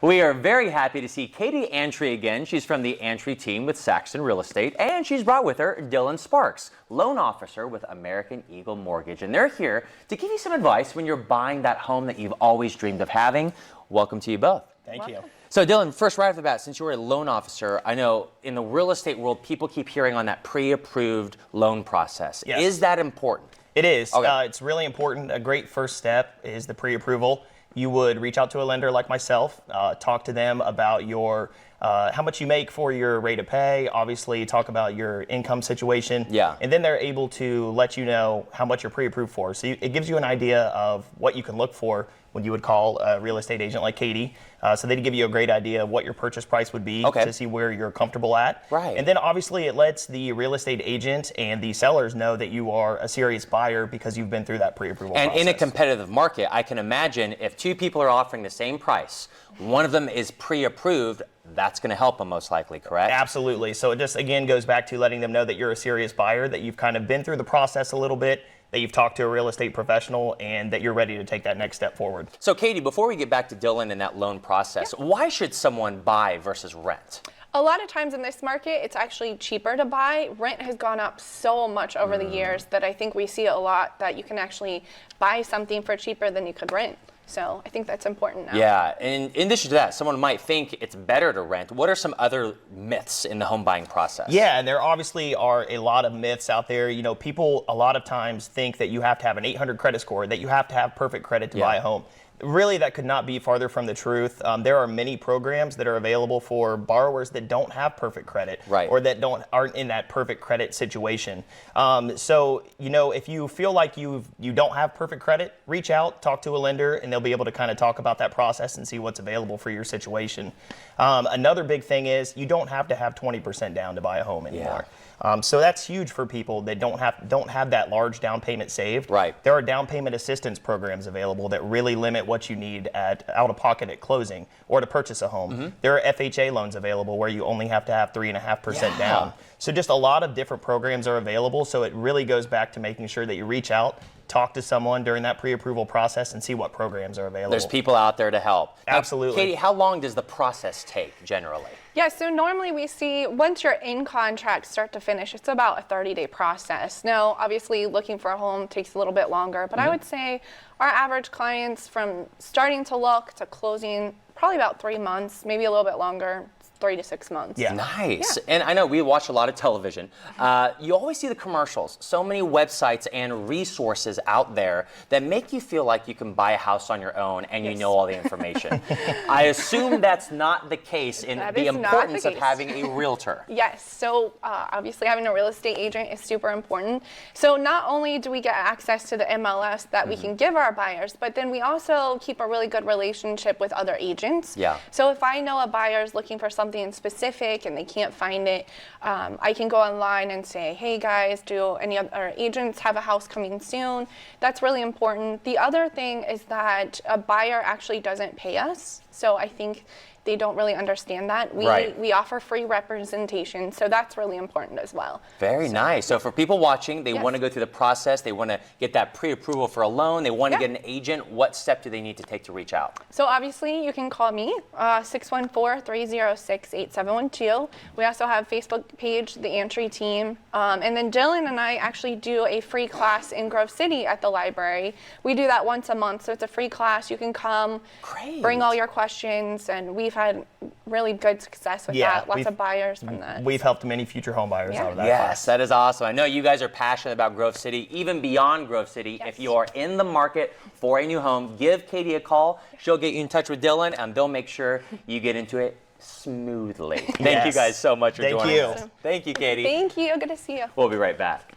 We are very happy to see Katie Antry again. She's from the Antry team with Saxton Real Estate, and she's brought with her Dylan Sparks, loan officer with American Eagle Mortgage. And they're here to give you some advice when you're buying that home that you've always dreamed of having. Welcome to you both. Thank you. So Dylan, first right off the bat, since you're a loan officer, I know in the real estate world, people keep hearing on that pre-approved loan process. Yes. Is that important? It is. Okay. It's really important. A great first step is the pre-approval. You would reach out to a lender like myself, talk to them about your how much you make for your rate of pay, obviously talk about your income situation, and then they're able to let you know how much you're pre-approved for. So it gives you an idea of what you can look for when you would call a real estate agent like Katie. So they'd give you a great idea of what your purchase price would be to see where you're comfortable at. Right. And then obviously it lets the real estate agent and the sellers know that you are a serious buyer because you've been through that pre-approval process. And in a competitive market, I can imagine if two people are offering the same price, one of them is pre-approved, that's going to help them most likely, correct? Absolutely. So it just, again, goes back to letting them know that you're a serious buyer, that you've kind of been through the process a little bit, that you've talked to a real estate professional, and that you're ready to take that next step forward. So Katie, before we get back to Dylan and that loan process, why should someone buy versus rent? A lot of times in this market, it's actually cheaper to buy. Rent has gone up so much over the years that I think we see a lot that you can actually buy something for cheaper than you could rent. So I think that's important now. Yeah, and in addition to that, someone might think it's better to rent. What are some other myths in the home buying process? Yeah, and there obviously are a lot of myths out there. You know, people a lot of times think that you have to have an 800 credit score, that you have to have perfect credit to buy a home. Really, that could not be farther from the truth. There are many programs that are available for borrowers that don't have perfect credit, or that aren't in that perfect credit situation. So, you know, if you feel like you don't have perfect credit, reach out, talk to a lender, and they'll be able to kind of talk about that process and see what's available for your situation. Another big thing is you don't have to have 20% down to buy a home anymore. So that's huge for people that don't have that large down payment saved. There are down payment assistance programs available that really limit what you need out of pocket at closing or to purchase a home. There are FHA loans available where you only have to have 3.5% down. So just a lot of different programs are available. So it really goes back to making sure that you reach out, talk to someone during that pre-approval process, and see what programs are available. There's people out there to help. Absolutely. Katie, how long does the process take generally? Yeah, so normally we see once you're in contract start to finish, it's about a 30-day process. Now, obviously looking for a home takes a little bit longer, but I would say our average clients from starting to look to closing, probably about 3 months, maybe a little bit longer. 3 to 6 months. Yeah. Nice. Yeah. And I know we watch a lot of television. You always see the commercials. So many websites and resources out there that make you feel like you can buy a house on your own and you know all the information. I assume that's not the case in the importance of having a realtor. Yes. So obviously having a real estate agent is super important. So not only do we get access to the MLS that we can give our buyers, but then we also keep a really good relationship with other agents. Yeah. So if I know a buyer is looking for something specific and they can't find it, I can go online and say, hey guys, do any other agents have a house coming soon? That's really important. The other thing is that a buyer actually doesn't pay us. So I think they don't really understand that. We offer free representation, so that's really important as well. Very nice. So for people watching, they want to go through the process, they want to get that pre-approval for a loan, they want to get an agent, what step do they need to take to reach out? So obviously you can call me, 614-306-8712. We also have Facebook page, the Antry team, and then Dylan and I actually do a free class in Grove City at the library. We do that once a month, so it's a free class. You can come, bring all your questions, and we've had really good success with that. Lots of buyers from that. We've helped many future home buyers out of that class. That is awesome. I know you guys are passionate about Grove City, even beyond Grove City. If you are in the market for a new home, give Katie a call. She'll get you in touch with Dylan, and they'll make sure you get into it smoothly. Thank you guys so much for joining us. Thank you. Thank you, Katie. Thank you. Good to see you. We'll be right back.